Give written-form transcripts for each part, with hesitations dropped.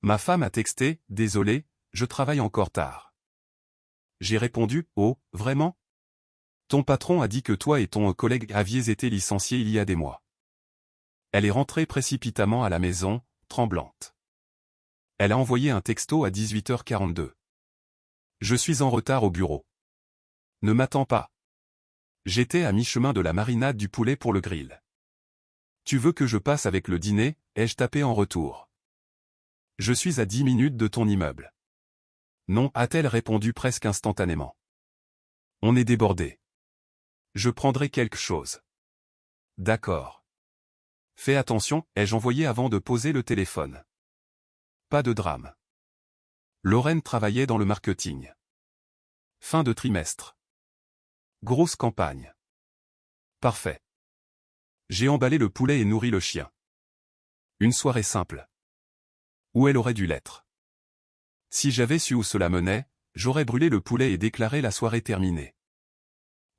Ma femme a texté, désolé, je travaille encore tard. J'ai répondu, oh, vraiment? Ton patron a dit que toi et ton collègue aviez été licenciés il y a des mois. Elle est rentrée précipitamment à la maison, tremblante. Elle a envoyé un texto à 18h42. Je suis en retard au bureau. Ne m'attends pas. J'étais à mi-chemin de la marinade du poulet pour le grill. Tu veux que je passe avec le dîner, ai-je tapé en retour. Je suis à 10 minutes de ton immeuble. Non, a-t-elle répondu presque instantanément. On est débordé. Je prendrai quelque chose. D'accord. Fais attention, ai-je envoyé avant de poser le téléphone. Pas de drame. Lorraine travaillait dans le marketing. Fin de trimestre. Grosse campagne. Parfait. J'ai emballé le poulet et nourri le chien. Une soirée simple. Où elle aurait dû l'être. Si j'avais su où cela menait, j'aurais brûlé le poulet et déclaré la soirée terminée.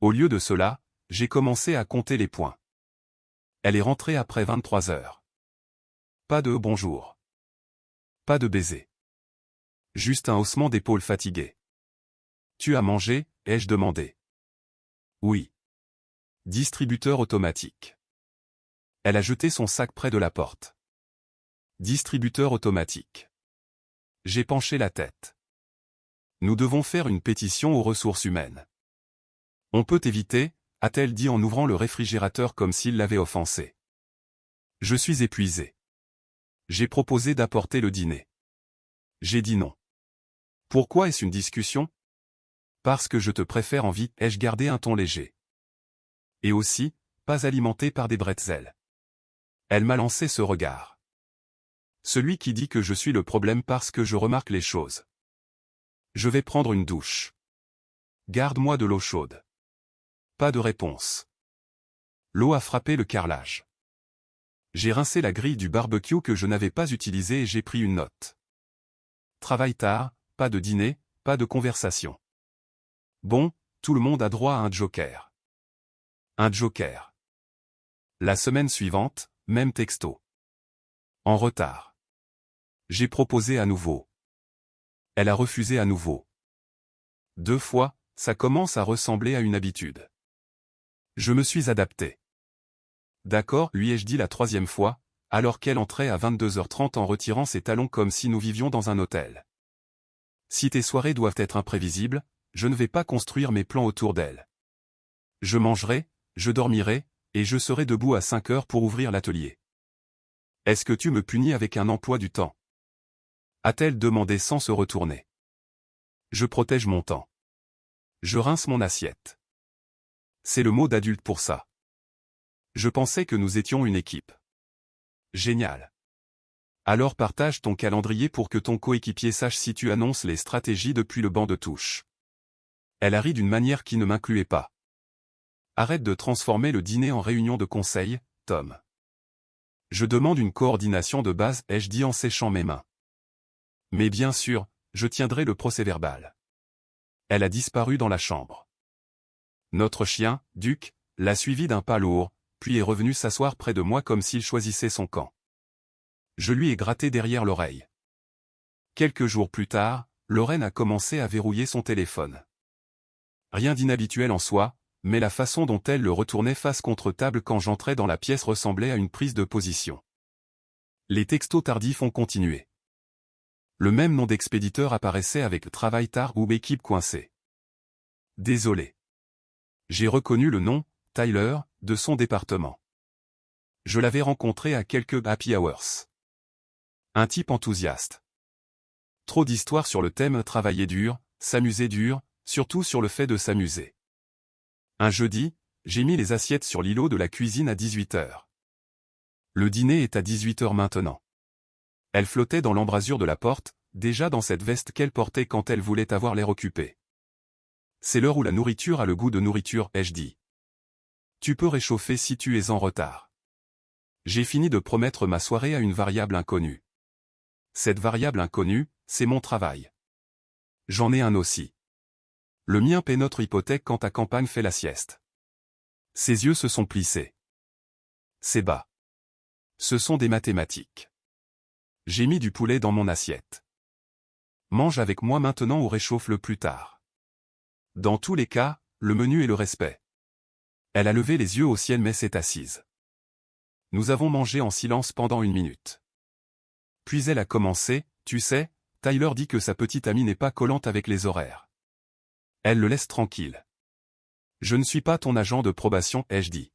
Au lieu de cela, j'ai commencé à compter les points. Elle est rentrée après 23 heures. Pas de bonjour. Pas de baiser. Juste un haussement d'épaule fatigué. Tu as mangé, ai-je demandé. Oui. Distributeur automatique. Elle a jeté son sac près de la porte. Distributeur automatique. J'ai penché la tête. Nous devons faire une pétition aux ressources humaines. On peut éviter, a-t-elle dit en ouvrant le réfrigérateur comme s'il l'avait offensé. Je suis épuisé. J'ai proposé d'apporter le dîner. J'ai dit non. Pourquoi est-ce une discussion? Parce que je te préfère en vie, ai-je gardé un ton léger. Et aussi, pas alimenté par des bretzels. Elle m'a lancé ce regard. Celui qui dit que je suis le problème parce que je remarque les choses. Je vais prendre une douche. Garde-moi de l'eau chaude. Pas de réponse. L'eau a frappé le carrelage. J'ai rincé la grille du barbecue que je n'avais pas utilisée et j'ai pris une note. Travaille tard, pas de dîner, pas de conversation. Bon, tout le monde a droit à un joker. Un joker. La semaine suivante, même texto. En retard. J'ai proposé à nouveau. Elle a refusé à nouveau. 2 fois, ça commence à ressembler à une habitude. Je me suis adapté. D'accord, lui ai-je dit la 3e fois, alors qu'elle entrait à 22h30 en retirant ses talons comme si nous vivions dans un hôtel. Si tes soirées doivent être imprévisibles, je ne vais pas construire mes plans autour d'elle. Je mangerai, je dormirai, et je serai debout à 5 heures pour ouvrir l'atelier. Est-ce que tu me punis avec un emploi du temps? A-t-elle demandé sans se retourner. Je protège mon temps. Je rince mon assiette. C'est le mot d'adulte pour ça. Je pensais que nous étions une équipe. Génial. Alors partage ton calendrier pour que ton coéquipier sache si tu annonces les stratégies depuis le banc de touche. Elle a ri d'une manière qui ne m'incluait pas. Arrête de transformer le dîner en réunion de conseil, Tom. Je demande une coordination de base, ai-je dit en séchant mes mains. Mais bien sûr, je tiendrai le procès-verbal. Elle a disparu dans la chambre. Notre chien, Duc, l'a suivi d'un pas lourd, puis est revenu s'asseoir près de moi comme s'il choisissait son camp. Je lui ai gratté derrière l'oreille. Quelques jours plus tard, Lorraine a commencé à verrouiller son téléphone. Rien d'inhabituel en soi, mais la façon dont elle le retournait face contre table quand j'entrais dans la pièce ressemblait à une prise de position. Les textos tardifs ont continué. Le même nom d'expéditeur apparaissait avec travail tard ou équipe coincée. Désolé. J'ai reconnu le nom, Tyler, de son département. Je l'avais rencontré à quelques happy hours. Un type enthousiaste. Trop d'histoires sur le thème travailler dur, s'amuser dur, surtout sur le fait de s'amuser. Un jeudi, j'ai mis les assiettes sur l'îlot de la cuisine à 18h. Le dîner est à 18h maintenant. Elle flottait dans l'embrasure de la porte, déjà dans cette veste qu'elle portait quand elle voulait avoir l'air occupée. C'est l'heure où la nourriture a le goût de nourriture, ai-je dit. Tu peux réchauffer si tu es en retard. J'ai fini de promettre ma soirée à une variable inconnue. Cette variable inconnue, c'est mon travail. J'en ai un aussi. Le mien paie notre hypothèque quand ta campagne fait la sieste. Ses yeux se sont plissés. C'est bas. Ce sont des mathématiques. J'ai mis du poulet dans mon assiette. Mange avec moi maintenant ou réchauffe-le plus tard. Dans tous les cas, le menu est le respect. Elle a levé les yeux au ciel mais s'est assise. Nous avons mangé en silence pendant 1 minute. Puis elle a commencé, tu sais, Tyler dit que sa petite amie n'est pas collante avec les horaires. Elle le laisse tranquille. Je ne suis pas ton agent de probation, ai-je dit.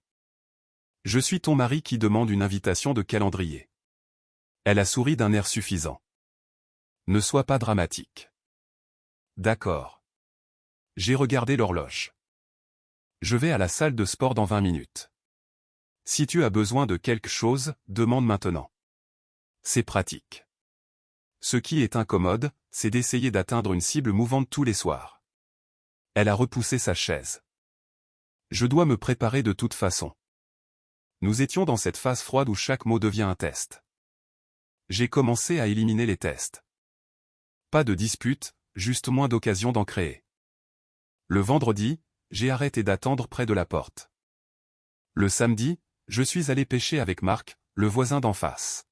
Je suis ton mari qui demande une invitation de calendrier. Elle a souri d'un air suffisant. Ne sois pas dramatique. D'accord. J'ai regardé l'horloge. Je vais à la salle de sport dans 20 minutes. Si tu as besoin de quelque chose, demande maintenant. C'est pratique. Ce qui est incommode, c'est d'essayer d'atteindre une cible mouvante tous les soirs. Elle a repoussé sa chaise. Je dois me préparer de toute façon. Nous étions dans cette phase froide où chaque mot devient un test. J'ai commencé à éliminer les tests. Pas de dispute, juste moins d'occasions d'en créer. Le vendredi, j'ai arrêté d'attendre près de la porte. Le samedi, je suis allé pêcher avec Marc, le voisin d'en face.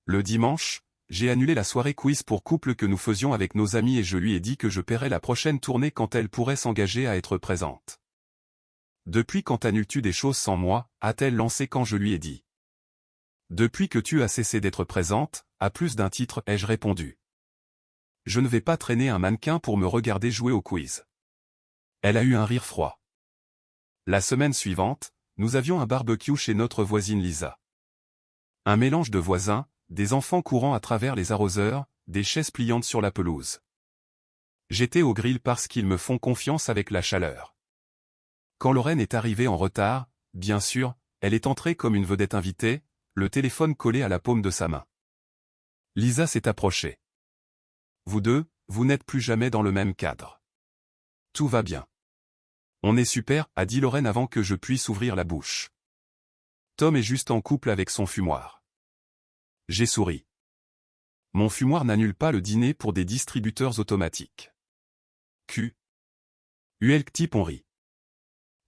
Le dimanche, j'ai annulé la soirée quiz pour couple que nous faisions avec nos amis et je lui ai dit que je paierais la prochaine tournée quand elle pourrait s'engager à être présente. Depuis quand annules-tu des choses sans moi, a-t-elle lancé quand je lui ai dit. Depuis que tu as cessé d'être présente, à plus d'un titre, ai-je répondu. Je ne vais pas traîner un mannequin pour me regarder jouer au quiz. Elle a eu un rire froid. La semaine suivante, nous avions un barbecue chez notre voisine Lisa. Un mélange de voisins, des enfants courant à travers les arroseurs, des chaises pliantes sur la pelouse. J'étais au grill parce qu'ils me font confiance avec la chaleur. Quand Lorraine est arrivée en retard, bien sûr, elle est entrée comme une vedette invitée, le téléphone collé à la paume de sa main. Lisa s'est approchée. Vous deux, vous n'êtes plus jamais dans le même cadre. Tout va bien. On est super, a dit Lorraine avant que je puisse ouvrir la bouche. Tom est juste en couple avec son fumoir. J'ai souri. Mon fumoir n'annule pas le dîner pour des distributeurs automatiques. Q. Type on rit.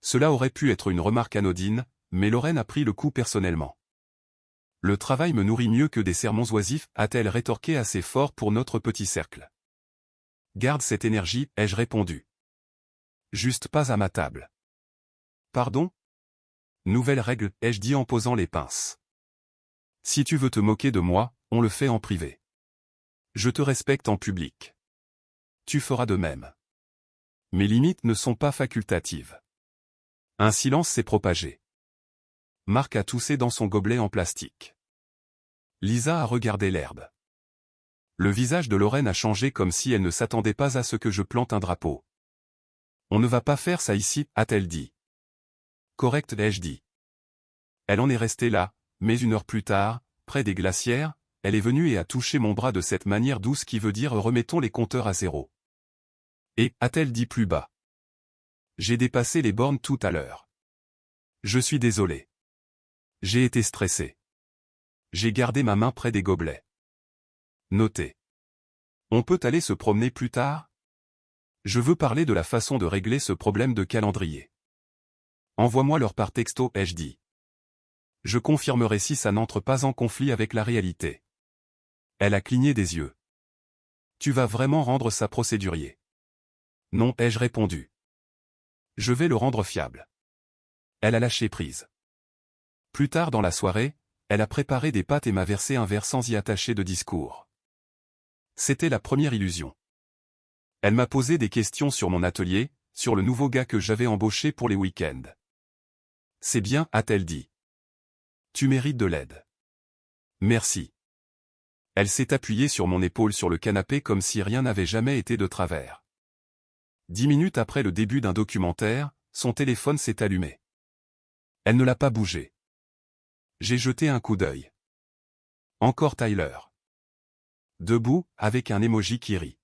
Cela aurait pu être une remarque anodine, mais Lorraine a pris le coup personnellement. Le travail me nourrit mieux que des sermons oisifs, a-t-elle rétorqué assez fort pour notre petit cercle. Garde cette énergie, ai-je répondu. Juste pas à ma table. Pardon? Nouvelle règle, ai-je dit en posant les pinces. Si tu veux te moquer de moi, on le fait en privé. Je te respecte en public. Tu feras de même. Mes limites ne sont pas facultatives. Un silence s'est propagé. Marc a toussé dans son gobelet en plastique. Lisa a regardé l'herbe. Le visage de Lorraine a changé comme si elle ne s'attendait pas à ce que je plante un drapeau. On ne va pas faire ça ici, a-t-elle dit. Correct, ai-je dit. Elle en est restée là, mais 1 heure plus tard, près des glacières, elle est venue et a touché mon bras de cette manière douce qui veut dire remettons les compteurs à zéro. Et, a-t-elle dit plus bas. J'ai dépassé les bornes tout à l'heure. Je suis désolé. J'ai été stressé. J'ai gardé ma main près des gobelets. Notez. On peut aller se promener plus tard? Je veux parler de la façon de régler ce problème de calendrier. Envoie-moi leur par texto, ai-je dit. Je confirmerai si ça n'entre pas en conflit avec la réalité. Elle a cligné des yeux. Tu vas vraiment rendre ça procédurier? Non, ai-je répondu. Je vais le rendre fiable. Elle a lâché prise. Plus tard dans la soirée, elle a préparé des pâtes et m'a versé un verre sans y attacher de discours. C'était la première illusion. Elle m'a posé des questions sur mon atelier, sur le nouveau gars que j'avais embauché pour les week-ends. C'est bien, a-t-elle dit. Tu mérites de l'aide. Merci. Elle s'est appuyée sur mon épaule sur le canapé comme si rien n'avait jamais été de travers. 10 minutes après le début d'un documentaire, son téléphone s'est allumé. Elle ne l'a pas bougé. J'ai jeté un coup d'œil. Encore Tyler. Debout, avec un emoji qui rit.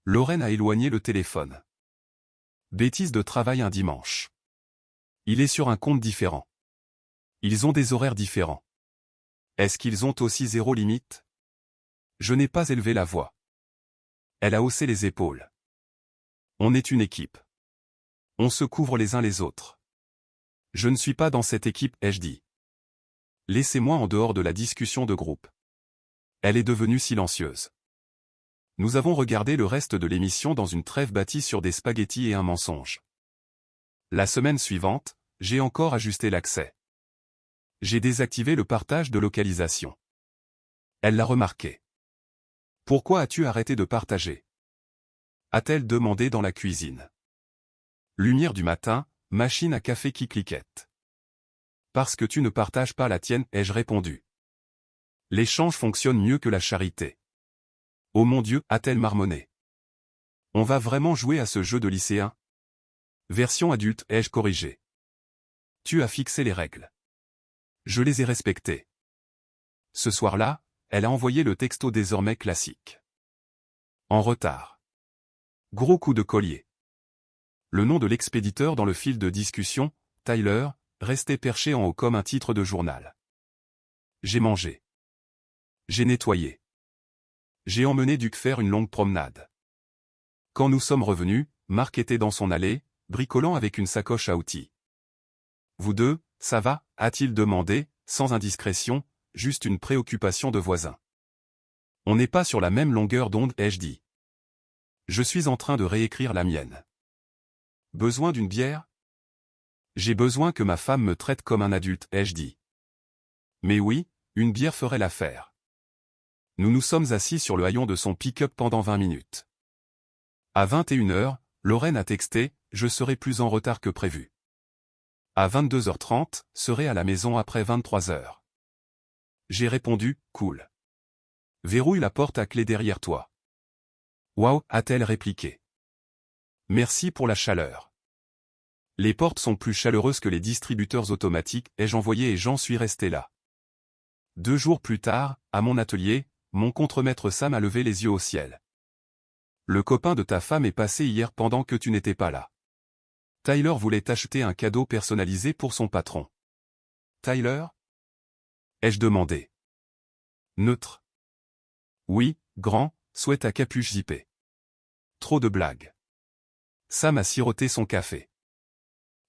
Lorraine a éloigné le téléphone. Bêtise de travail un dimanche. Il est sur un compte différent. Ils ont des horaires différents. Est-ce qu'ils ont aussi 0 limite? Je n'ai pas élevé la voix. Elle a haussé les épaules. On est une équipe. On se couvre les uns les autres. Je ne suis pas dans cette équipe, ai-je dit. Laissez-moi en dehors de la discussion de groupe. Elle est devenue silencieuse. Nous avons regardé le reste de l'émission dans une trêve bâtie sur des spaghettis et un mensonge. La semaine suivante, j'ai encore ajusté l'accès. J'ai désactivé le partage de localisation. Elle l'a remarqué. Pourquoi as-tu arrêté de partager? A-t-elle demandé dans la cuisine. Lumière du matin, machine à café qui cliquette. Parce que tu ne partages pas la tienne, ai-je répondu. L'échange fonctionne mieux que la charité. Oh mon Dieu, a-t-elle marmonné. On va vraiment jouer à ce jeu de lycéen? Version adulte, ai-je corrigé. Tu as fixé les règles. Je les ai respectées. Ce soir-là, elle a envoyé le texto désormais classique. En retard. Gros coup de collier. Le nom de l'expéditeur dans le fil de discussion, Tyler, restait perché en haut comme un titre de journal. J'ai mangé. J'ai nettoyé. J'ai emmené Duc faire une longue promenade. Quand nous sommes revenus, Marc était dans son allée, bricolant avec une sacoche à outils. Vous deux, ça va, a-t-il demandé, sans indiscrétion, juste une préoccupation de voisin. On n'est pas sur la même longueur d'onde, ai-je dit. Je suis en train de réécrire la mienne. Besoin d'une bière? J'ai besoin que ma femme me traite comme un adulte, ai-je dit. Mais oui, une bière ferait l'affaire. Nous nous sommes assis sur le haillon de son pick-up pendant 20 minutes. À 21h, Lorraine a texté, je serai plus en retard que prévu. À 22h30, serai à la maison après 23h. J'ai répondu, cool. Verrouille la porte à clé derrière toi. Waouh, a-t-elle répliqué. Merci pour la chaleur. Les portes sont plus chaleureuses que les distributeurs automatiques, ai-je envoyé et j'en suis resté là. 2 jours plus tard, à mon atelier, mon contremaître Sam a levé les yeux au ciel. Le copain de ta femme est passé hier pendant que tu n'étais pas là. Tyler voulait acheter un cadeau personnalisé pour son patron. Tyler? Ai-je demandé. Neutre. Oui, grand, souhaite à capuche zippée. Trop de blagues. Sam a siroté son café.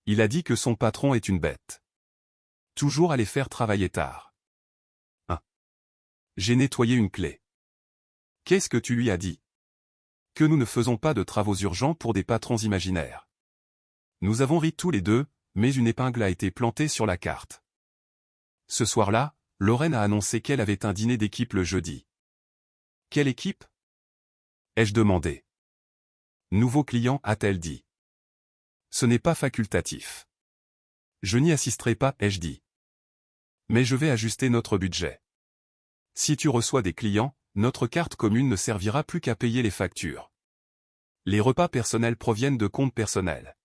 Il a dit que son patron est une bête. Toujours à les faire travailler tard. 1. J'ai nettoyé une clé. Qu'est-ce que tu lui as dit? Que nous ne faisons pas de travaux urgents pour des patrons imaginaires. Nous avons ri tous les deux, mais une épingle a été plantée sur la carte. Ce soir-là, Lorraine a annoncé qu'elle avait un dîner d'équipe le jeudi. Quelle équipe? Ai-je demandé. Nouveau client, a-t-elle dit. Ce n'est pas facultatif. Je n'y assisterai pas, ai-je dit. Mais je vais ajuster notre budget. Si tu reçois des clients, notre carte commune ne servira plus qu'à payer les factures. Les repas personnels proviennent de comptes personnels.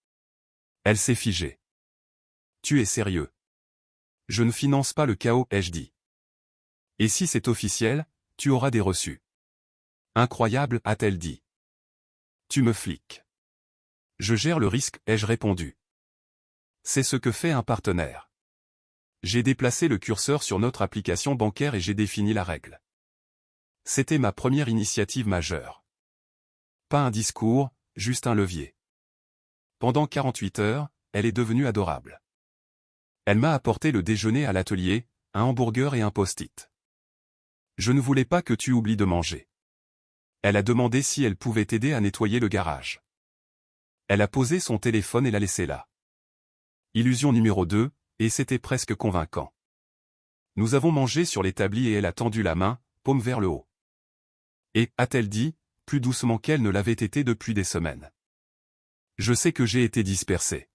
Elle s'est figée. Tu es sérieux? Je ne finance pas le chaos, ai-je dit. Et si c'est officiel, tu auras des reçus. Incroyable, a-t-elle dit. Tu me fliques. Je gère le risque, ai-je répondu. C'est ce que fait un partenaire. J'ai déplacé le curseur sur notre application bancaire et j'ai défini la règle. C'était ma première initiative majeure. Pas un discours, juste un levier. Pendant 48 heures, elle est devenue adorable. Elle m'a apporté le déjeuner à l'atelier, un hamburger et un post-it. Je ne voulais pas que tu oublies de manger. Elle a demandé si elle pouvait t'aider à nettoyer le garage. Elle a posé son téléphone et l'a laissé là. Illusion numéro 2, et c'était presque convaincant. Nous avons mangé sur l'établi et elle a tendu la main, paume vers le haut. Et, a-t-elle dit, plus doucement qu'elle ne l'avait été depuis des semaines. Je sais que j'ai été dispersé.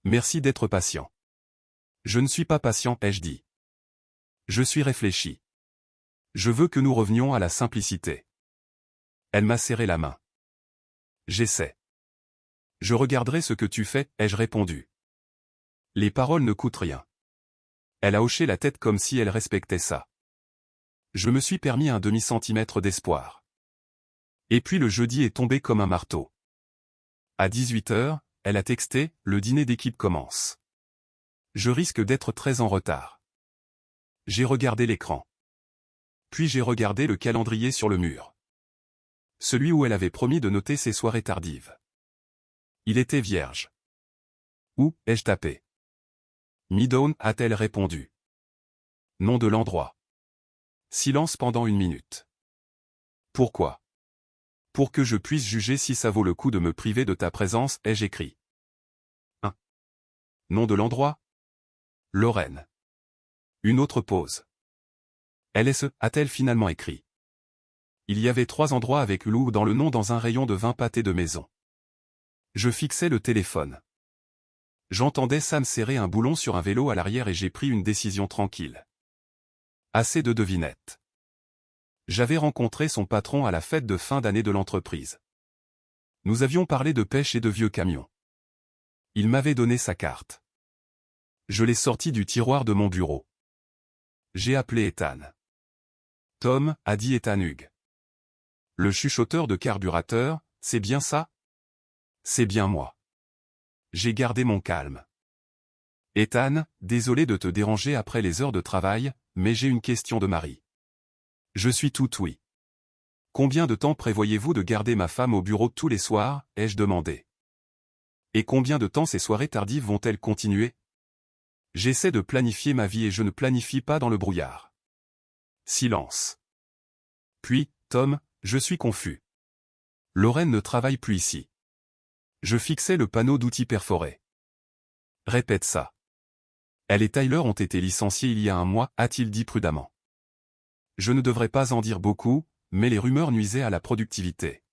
Merci d'être patient. Je ne suis pas patient, ai-je dit. Je suis réfléchi. Je veux que nous revenions à la simplicité. Elle m'a serré la main. J'essaie. Je regarderai ce que tu fais, ai-je répondu. Les paroles ne coûtent rien. Elle a hoché la tête comme si elle respectait ça. Je me suis permis un demi-centimètre d'espoir. Et puis le jeudi est tombé comme un marteau. À 18h, elle a texté, le dîner d'équipe commence. Je risque d'être très en retard. J'ai regardé l'écran. Puis j'ai regardé le calendrier sur le mur. Celui où elle avait promis de noter ses soirées tardives. Il était vierge. Où ai-je tapé? Midtown, a-t-elle répondu. Nom de l'endroit. Silence pendant 1 minute. Pourquoi? Pour que je puisse juger si ça vaut le coup de me priver de ta présence, ai-je écrit. 1. Nom de l'endroit? Lorraine. Une autre pause. LSE, a-t-elle finalement écrit. Il y avait 3 endroits avec Lou dans le nom dans un rayon de 20 pâtés de maison. Je fixais le téléphone. J'entendais Sam serrer un boulon sur un vélo à l'arrière et j'ai pris une décision tranquille. Assez de devinettes. J'avais rencontré son patron à la fête de fin d'année de l'entreprise. Nous avions parlé de pêche et de vieux camions. Il m'avait donné sa carte. Je l'ai sortie du tiroir de mon bureau. J'ai appelé Ethan. Tom, a dit Ethan Hughes. Le chuchoteur de carburateur, c'est bien ça? C'est bien moi. J'ai gardé mon calme. Ethan, désolé de te déranger après les heures de travail, mais j'ai une question de Marie. Je suis tout oui. Combien de temps prévoyez-vous de garder ma femme au bureau tous les soirs, ai-je demandé. Et combien de temps ces soirées tardives vont-elles continuer? J'essaie de planifier ma vie et je ne planifie pas dans le brouillard. Silence. Puis, Tom, je suis confus. Lorraine ne travaille plus ici. Je fixais le panneau d'outils perforés. Répète ça. Elle et Tyler ont été licenciés il y a 1 mois, a-t-il dit prudemment. Je ne devrais pas en dire beaucoup, mais les rumeurs nuisaient à la productivité.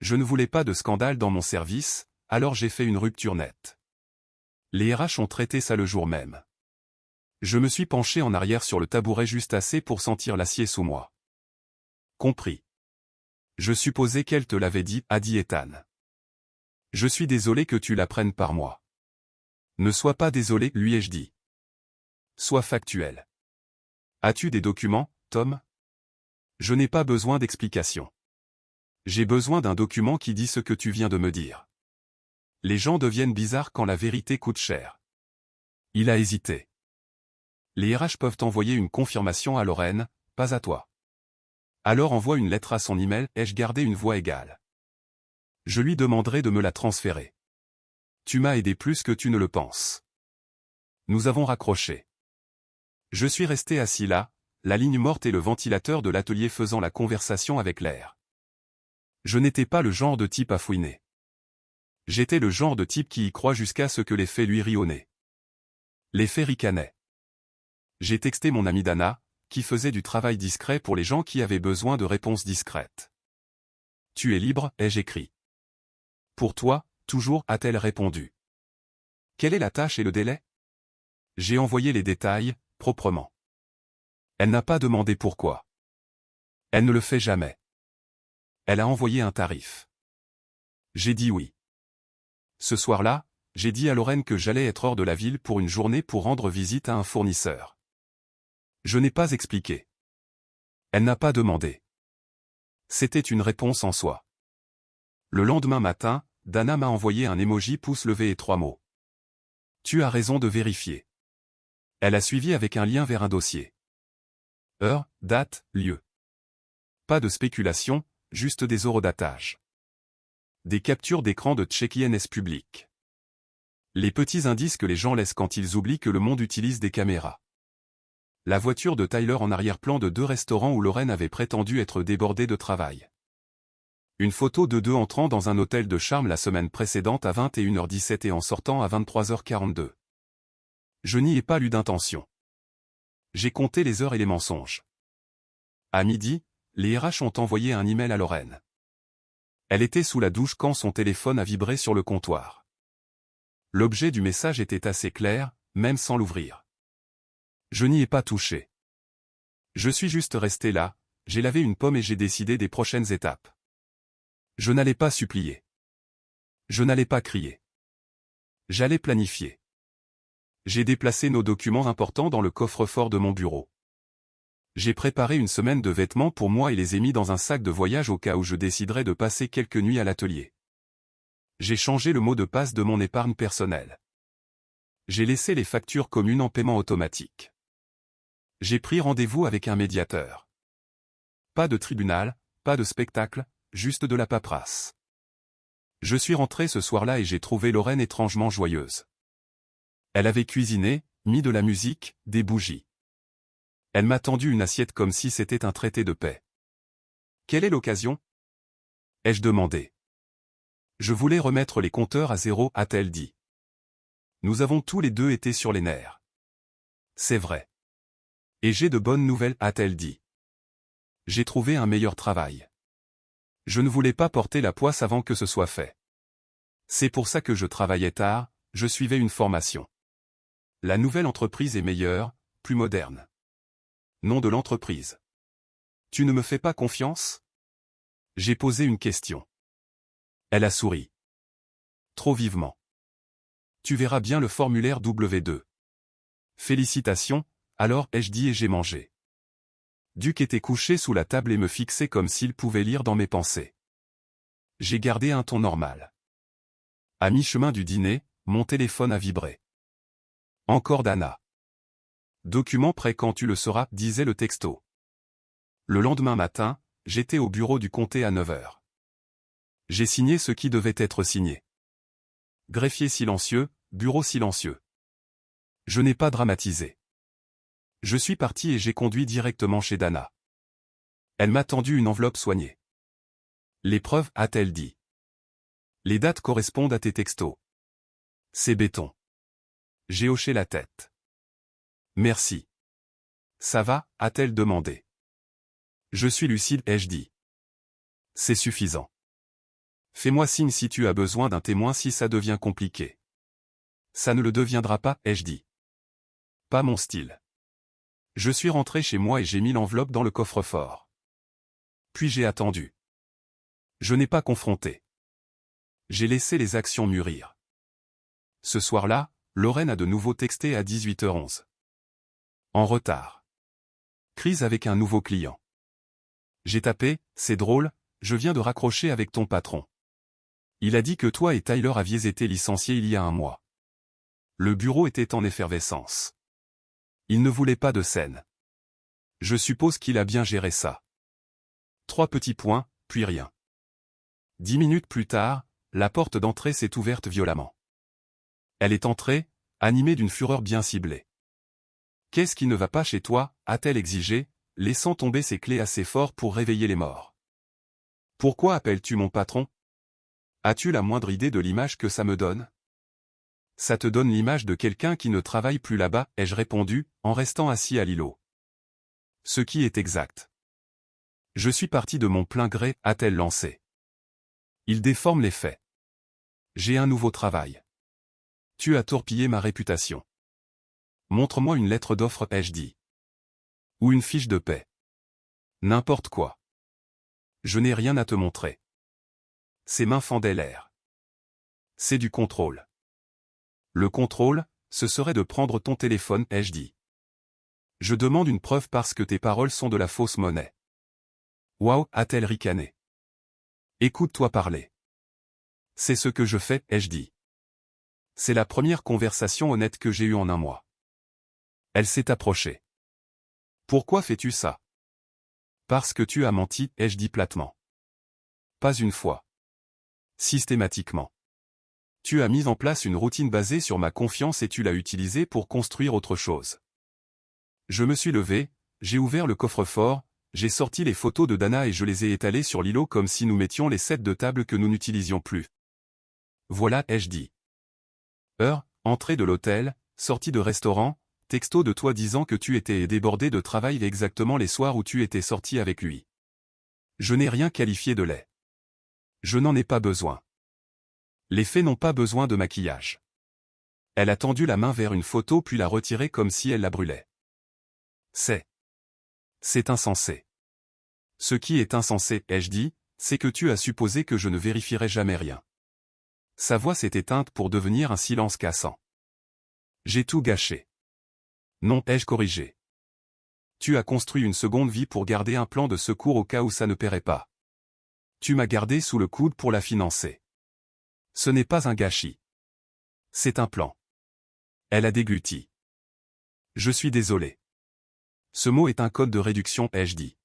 Je ne voulais pas de scandale dans mon service, alors j'ai fait une rupture nette. Les RH ont traité ça le jour même. Je me suis penché en arrière sur le tabouret juste assez pour sentir l'acier sous moi. Compris. Je supposais qu'elle te l'avait dit, a dit Ethan. Je suis désolé que tu l'apprennes par moi. Ne sois pas désolé, lui ai-je dit. Sois factuel. As-tu des documents, Tom? Je n'ai pas besoin d'explications. J'ai besoin d'un document qui dit ce que tu viens de me dire. Les gens deviennent bizarres quand la vérité coûte cher. Il a hésité. Les RH peuvent envoyer une confirmation à Lorraine, pas à toi. Alors envoie une lettre à son email, ai-je gardé une voix égale. Je lui demanderai de me la transférer. Tu m'as aidé plus que tu ne le penses. Nous avons raccroché. Je suis resté assis là, la ligne morte et le ventilateur de l'atelier faisant la conversation avec l'air. Je n'étais pas le genre de type à fouiner. J'étais le genre de type qui y croit jusqu'à ce que les faits lui rient au nez. Les faits ricanaient. J'ai texté mon amie Dana, qui faisait du travail discret pour les gens qui avaient besoin de réponses discrètes. Tu es libre, ai-je écrit. Pour toi, toujours, a-t-elle répondu. Quelle est la tâche et le délai? J'ai envoyé les détails, proprement. Elle n'a pas demandé pourquoi. Elle ne le fait jamais. Elle a envoyé un tarif. J'ai dit oui. Ce soir-là, j'ai dit à Lorraine que j'allais être hors de la ville pour une journée pour rendre visite à un fournisseur. Je n'ai pas expliqué. Elle n'a pas demandé. C'était une réponse en soi. Le lendemain matin, Dana m'a envoyé un emoji pouce levé et 3 mots. Tu as raison de vérifier. Elle a suivi avec un lien vers un dossier. Heure, date, lieu. Pas de spéculation, juste des horodatages. Des captures d'écran de check-ins publics. Les petits indices que les gens laissent quand ils oublient que le monde utilise des caméras. La voiture de Tyler en arrière-plan de 2 restaurants où Lorraine avait prétendu être débordée de travail. Une photo de 2 entrant dans un hôtel de charme la semaine précédente à 21h17 et en sortant à 23h42. Je n'y ai pas lu d'intention. J'ai compté les heures et les mensonges. À midi, les RH ont envoyé un email à Lorraine. Elle était sous la douche quand son téléphone a vibré sur le comptoir. L'objet du message était assez clair, même sans l'ouvrir. Je n'y ai pas touché. Je suis juste resté là, j'ai lavé une pomme et j'ai décidé des prochaines étapes. Je n'allais pas supplier. Je n'allais pas crier. J'allais planifier. J'ai déplacé nos documents importants dans le coffre-fort de mon bureau. J'ai préparé une semaine de vêtements pour moi et les ai mis dans un sac de voyage au cas où je déciderais de passer quelques nuits à l'atelier. J'ai changé le mot de passe de mon épargne personnelle. J'ai laissé les factures communes en paiement automatique. J'ai pris rendez-vous avec un médiateur. Pas de tribunal, pas de spectacle, juste de la paperasse. Je suis rentré ce soir-là et j'ai trouvé Lorraine étrangement joyeuse. Elle avait cuisiné, mis de la musique, des bougies. Elle m'a tendu une assiette comme si c'était un traité de paix. Quelle est l'occasion? Ai-je demandé. Je voulais remettre les compteurs à zéro, a-t-elle dit. Nous avons tous les deux été sur les nerfs. C'est vrai. Et j'ai de bonnes nouvelles, a-t-elle dit. J'ai trouvé un meilleur travail. Je ne voulais pas porter la poisse avant que ce soit fait. C'est pour ça que je travaillais tard, je suivais une formation. La nouvelle entreprise est meilleure, plus moderne. Nom de l'entreprise. Tu ne me fais pas confiance? J'ai posé une question. Elle a souri. Trop vivement. Tu verras bien le formulaire W2. Félicitations, alors ai-je dit et j'ai mangé. Duc était couché sous la table et me fixait comme s'il pouvait lire dans mes pensées. J'ai gardé un ton normal. À mi-chemin du dîner, mon téléphone a vibré. Encore Dana. Document prêt quand tu le sauras, disait le texto. Le lendemain matin, j'étais au bureau du comté à 9 heures. J'ai signé ce qui devait être signé. Greffier silencieux, bureau silencieux. Je n'ai pas dramatisé. Je suis parti et j'ai conduit directement chez Dana. Elle m'a tendu une enveloppe soignée. Les preuves, a-t-elle dit. Les dates correspondent à tes textos. C'est béton. J'ai hoché la tête. Merci. Ça va, a-t-elle demandé. Je suis lucide, ai-je dit. C'est suffisant. Fais-moi signe si tu as besoin d'un témoin si ça devient compliqué. Ça ne le deviendra pas, ai-je dit. Pas mon style. Je suis rentré chez moi et j'ai mis l'enveloppe dans le coffre-fort. Puis j'ai attendu. Je n'ai pas confronté. J'ai laissé les actions mûrir. Ce soir-là, Lorraine a de nouveau texté à 18h11. En retard. Crise avec un nouveau client. J'ai tapé, c'est drôle, je viens de raccrocher avec ton patron. Il a dit que toi et Tyler aviez été licenciés il y a un mois. Le bureau était en effervescence. Il ne voulait pas de scène. Je suppose qu'il a bien géré ça. 3 petits points, puis rien. 10 minutes plus tard, la porte d'entrée s'est ouverte violemment. Elle est entrée, animée d'une fureur bien ciblée. Qu'est-ce qui ne va pas chez toi, a-t-elle exigé, laissant tomber ses clés assez fort pour réveiller les morts. Pourquoi appelles-tu mon patron? As-tu la moindre idée de l'image que ça me donne? Ça te donne l'image de quelqu'un qui ne travaille plus là-bas, ai-je répondu, en restant assis à l'îlot. Ce qui est exact. Je suis parti de mon plein gré, a-t-elle lancé. Il déforme les faits. J'ai un nouveau travail. Tu as torpillé ma réputation. Montre-moi une lettre d'offre, ai-je dit. Ou une fiche de paie. N'importe quoi. Je n'ai rien à te montrer. Ses mains fendaient l'air. C'est du contrôle. Le contrôle, ce serait de prendre ton téléphone, ai-je dit. Je demande une preuve parce que tes paroles sont de la fausse monnaie. Waouh, a-t-elle ricané. Écoute-toi parler. C'est ce que je fais, ai-je dit. C'est la première conversation honnête que j'ai eue en un mois. Elle s'est approchée. Pourquoi fais-tu ça? Parce que tu as menti, ai-je dit platement. Pas une fois. Systématiquement. Tu as mis en place une routine basée sur ma confiance et tu l'as utilisée pour construire autre chose. Je me suis levé, j'ai ouvert le coffre-fort, j'ai sorti les photos de Dana et je les ai étalées sur l'îlot comme si nous mettions les sets de table que nous n'utilisions plus. Voilà, ai-je dit. Entrée de l'hôtel, sortie de restaurant, texto de toi disant que tu étais débordé de travail exactement les soirs où tu étais sorti avec lui. Je n'ai rien qualifié de laid. Je n'en ai pas besoin. Les faits n'ont pas besoin de maquillage. Elle a tendu la main vers une photo puis l'a retirée comme si elle la brûlait. C'est insensé. Ce qui est insensé, ai-je dit, c'est que tu as supposé que je ne vérifierais jamais rien. Sa voix s'est éteinte pour devenir un silence cassant. J'ai tout gâché. Non, ai-je corrigé. Tu as construit une seconde vie pour garder un plan de secours au cas où ça ne paierait pas. Tu m'as gardé sous le coude pour la financer. Ce n'est pas un gâchis. C'est un plan. Elle a dégluti. Je suis désolé. Ce mot est un code de réduction, ai-je dit.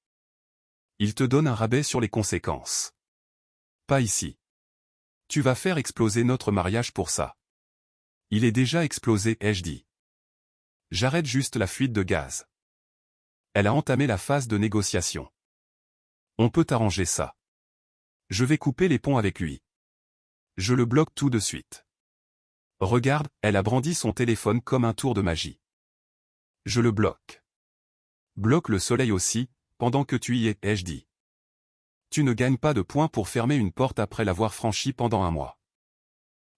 Il te donne un rabais sur les conséquences. Pas ici. Tu vas faire exploser notre mariage pour ça. Il est déjà explosé, ai-je dit. J'arrête juste la fuite de gaz. Elle a entamé la phase de négociation. On peut arranger ça. Je vais couper les ponts avec lui. Je le bloque tout de suite. Regarde, elle a brandi son téléphone comme un tour de magie. Je le bloque. Bloque le soleil aussi, pendant que tu y es, ai-je dit. Tu ne gagnes pas de points pour fermer une porte après l'avoir franchie pendant un mois.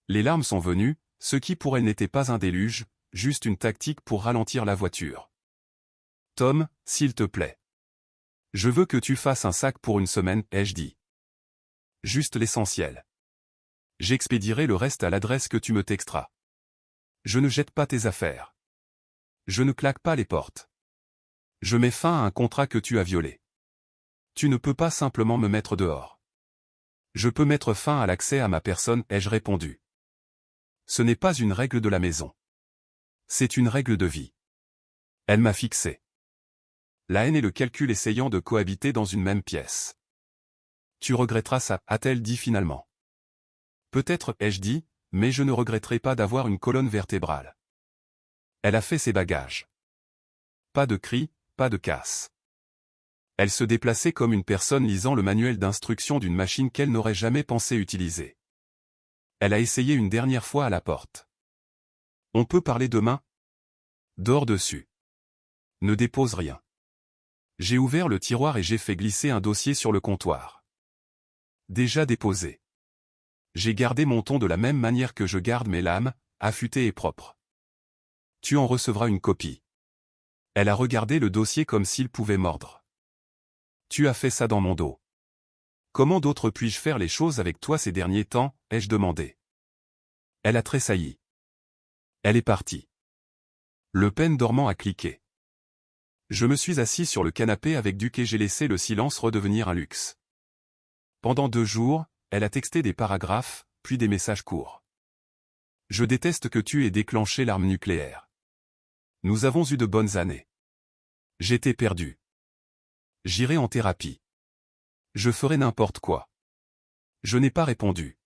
Les larmes sont venues, ce qui pour elle n'était pas un déluge, juste une tactique pour ralentir la voiture. Tom, s'il te plaît. Je veux que tu fasses un sac pour une semaine, ai-je dit. Juste l'essentiel. J'expédierai le reste à l'adresse que tu me texteras. Je ne jette pas tes affaires. Je ne claque pas les portes. Je mets fin à un contrat que tu as violé. Tu ne peux pas simplement me mettre dehors. Je peux mettre fin à l'accès à ma personne, ai-je répondu. Ce n'est pas une règle de la maison. C'est une règle de vie. Elle m'a fixé. La haine et le calcul essayant de cohabiter dans une même pièce. Tu regretteras ça, a-t-elle dit finalement. Peut-être, ai-je dit, mais je ne regretterai pas d'avoir une colonne vertébrale. Elle a fait ses bagages. Pas de cris, pas de casse. Elle se déplaçait comme une personne lisant le manuel d'instruction d'une machine qu'elle n'aurait jamais pensé utiliser. Elle a essayé une dernière fois à la porte. On peut parler demain? Dors dessus. Ne dépose rien. J'ai ouvert le tiroir et j'ai fait glisser un dossier sur le comptoir. Déjà déposé. J'ai gardé mon ton de la même manière que je garde mes lames, affûtées et propres. Tu en recevras une copie. Elle a regardé le dossier comme s'il pouvait mordre. Tu as fait ça dans mon dos. Comment d'autre puis-je faire les choses avec toi ces derniers temps, ai-je demandé. Elle a tressailli. Elle est partie. Le peine dormant a cliqué. Je me suis assis sur le canapé avec Duc et j'ai laissé le silence redevenir un luxe. Pendant 2 jours, elle a texté des paragraphes, puis des messages courts. Je déteste que tu aies déclenché l'arme nucléaire. Nous avons eu de bonnes années. J'étais perdu. J'irai en thérapie. Je ferai n'importe quoi. Je n'ai pas répondu.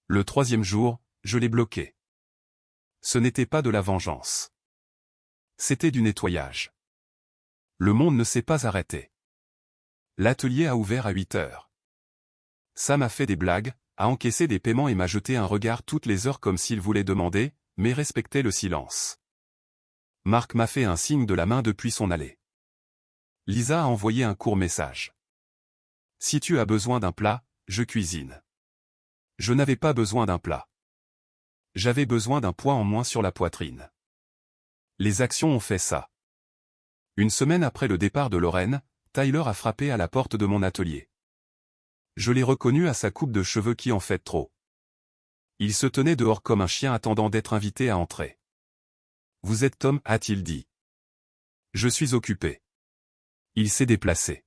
Le 3e jour, je l'ai bloqué. Ce n'était pas de la vengeance. C'était du nettoyage. Le monde ne s'est pas arrêté. L'atelier a ouvert à 8 heures. Sam a fait des blagues, a encaissé des paiements et m'a jeté un regard toutes les heures comme s'il voulait demander, mais respectait le silence. Marc m'a fait un signe de la main depuis son allée. Lisa a envoyé un court message. Si tu as besoin d'un plat, je cuisine. Je n'avais pas besoin d'un plat. J'avais besoin d'un poids en moins sur la poitrine. Les actions ont fait ça. Une semaine après le départ de Lorraine, Tyler a frappé à la porte de mon atelier. Je l'ai reconnu à sa coupe de cheveux qui en fait trop. Il se tenait dehors comme un chien attendant d'être invité à entrer. « Vous êtes Tom » a-t-il dit. « Je suis occupé. » Il s'est déplacé.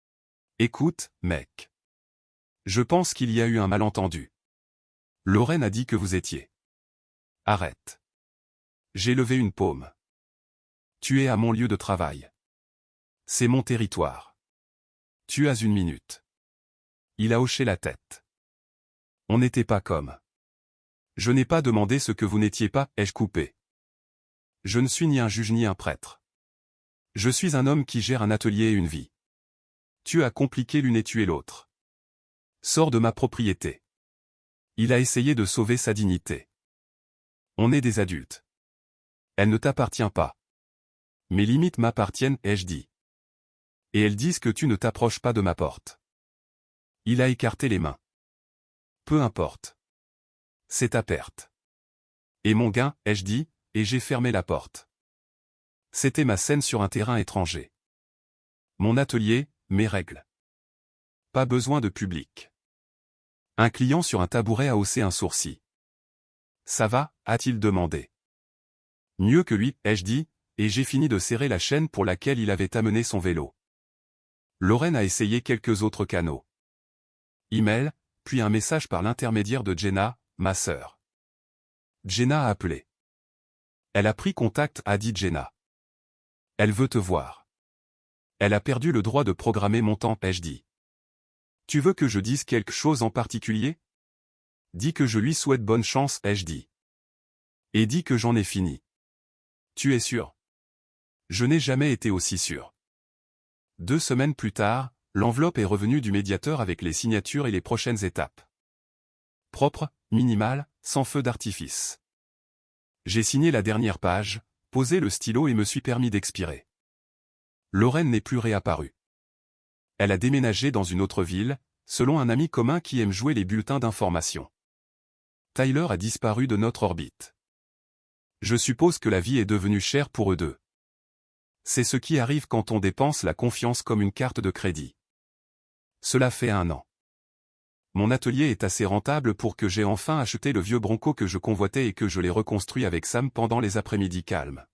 « Écoute, mec. Je pense qu'il y a eu un malentendu. Lorraine a dit que vous étiez. » Arrête. J'ai levé une paume. Tu es à mon lieu de travail. C'est mon territoire. Tu as 1 minute. Il a hoché la tête. On n'était pas comme. Je n'ai pas demandé ce que vous n'étiez pas, ai-je coupé. Je ne suis ni un juge ni un prêtre. Je suis un homme qui gère un atelier et une vie. Tu as compliqué l'une et tué l'autre. Sors de ma propriété. Il a essayé de sauver sa dignité. On est des adultes. Elle ne t'appartient pas. Mes limites m'appartiennent, ai-je dit. Et elles disent que tu ne t'approches pas de ma porte. Il a écarté les mains. Peu importe. C'est ta perte. Et mon gain, ai-je dit, et j'ai fermé la porte. C'était ma scène sur un terrain étranger. Mon atelier, mes règles. Pas besoin de public. Un client sur un tabouret a haussé un sourcil. Ça va, a-t-il demandé. Mieux que lui, ai-je dit, et j'ai fini de serrer la chaîne pour laquelle il avait amené son vélo. Lorraine a essayé quelques autres canaux. Email, puis un message par l'intermédiaire de Jenna, ma sœur. Jenna a appelé. Elle a pris contact, a dit Jenna. Elle veut te voir. Elle a perdu le droit de programmer mon temps, ai-je dit. Tu veux que je dise quelque chose en particulier? Dis que je lui souhaite bonne chance, ai-je dit. Et dis que j'en ai fini. Tu es sûr? Je n'ai jamais été aussi sûr. 2 semaines plus tard, l'enveloppe est revenue du médiateur avec les signatures et les prochaines étapes. Propre, minimal, sans feu d'artifice. J'ai signé la dernière page, posé le stylo et me suis permis d'expirer. Lorraine n'est plus réapparue. Elle a déménagé dans une autre ville, selon un ami commun qui aime jouer les bulletins d'information. Tyler a disparu de notre orbite. Je suppose que la vie est devenue chère pour eux deux. C'est ce qui arrive quand on dépense la confiance comme une carte de crédit. Cela fait 1 an. Mon atelier est assez rentable pour que j'ai enfin acheté le vieux Bronco que je convoitais et que je l'ai reconstruit avec Sam pendant les après-midi calmes.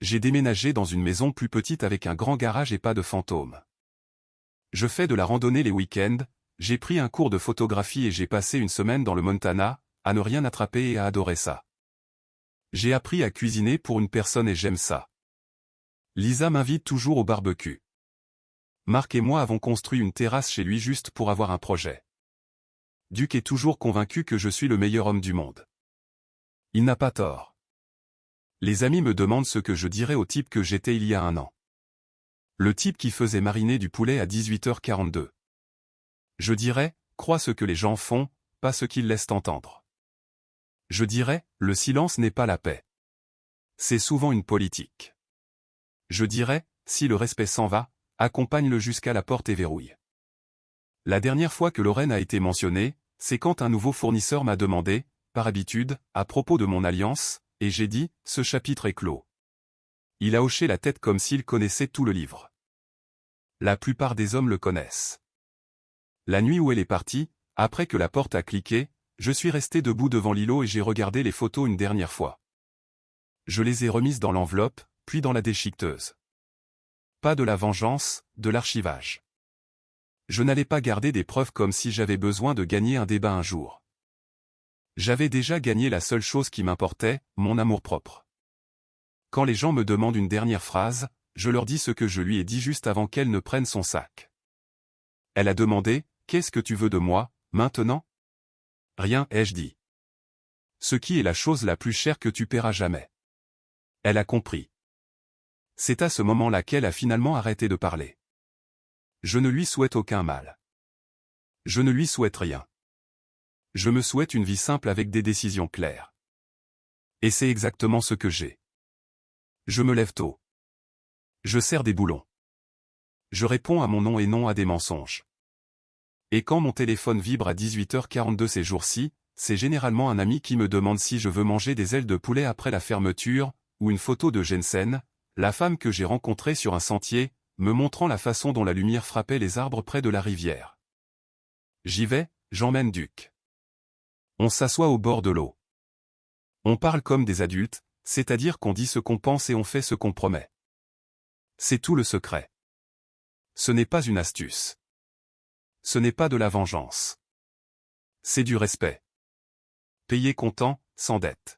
J'ai déménagé dans une maison plus petite avec un grand garage et pas de fantômes. Je fais de la randonnée les week-ends, j'ai pris un cours de photographie et j'ai passé une semaine dans le Montana, à ne rien attraper et à adorer ça. J'ai appris à cuisiner pour une personne et j'aime ça. Lisa m'invite toujours au barbecue. Marc et moi avons construit une terrasse chez lui juste pour avoir un projet. Duke est toujours convaincu que je suis le meilleur homme du monde. Il n'a pas tort. Les amis me demandent ce que je dirais au type que j'étais il y a 1 an. Le type qui faisait mariner du poulet à 18h42. Je dirais, crois ce que les gens font, pas ce qu'ils laissent entendre. Je dirais, le silence n'est pas la paix. C'est souvent une politique. Je dirais, si le respect s'en va, accompagne-le jusqu'à la porte et verrouille. La dernière fois que Lorraine a été mentionnée, c'est quand un nouveau fournisseur m'a demandé, par habitude, à propos de mon alliance, et j'ai dit, ce chapitre est clos. Il a hoché la tête comme s'il connaissait tout le livre. La plupart des hommes le connaissent. La nuit où elle est partie, après que la porte a cliqué, je suis resté debout devant l'îlot et j'ai regardé les photos une dernière fois. Je les ai remises dans l'enveloppe, puis dans la déchiqueteuse. Pas de la vengeance, de l'archivage. Je n'allais pas garder des preuves comme si j'avais besoin de gagner un débat un jour. J'avais déjà gagné la seule chose qui m'importait, mon amour-propre. Quand les gens me demandent une dernière phrase, je leur dis ce que je lui ai dit juste avant qu'elle ne prenne son sac. Elle a demandé, « Qu'est-ce que tu veux de moi, maintenant ?» Rien, ai-je dit. Ce qui est la chose la plus chère que tu paieras jamais. Elle a compris. C'est à ce moment-là qu'elle a finalement arrêté de parler. Je ne lui souhaite aucun mal. Je ne lui souhaite rien. Je me souhaite une vie simple avec des décisions claires. Et c'est exactement ce que j'ai. Je me lève tôt. Je serre des boulons. Je réponds à mon nom et non à des mensonges. Et quand mon téléphone vibre à 18h42 ces jours-ci, c'est généralement un ami qui me demande si je veux manger des ailes de poulet après la fermeture, ou une photo de Jensen, la femme que j'ai rencontrée sur un sentier, me montrant la façon dont la lumière frappait les arbres près de la rivière. J'y vais, j'emmène Duke. On s'assoit au bord de l'eau. On parle comme des adultes, c'est-à-dire qu'on dit ce qu'on pense et on fait ce qu'on promet. C'est tout le secret. Ce n'est pas une astuce. Ce n'est pas de la vengeance. C'est du respect. Payer comptant, sans dette.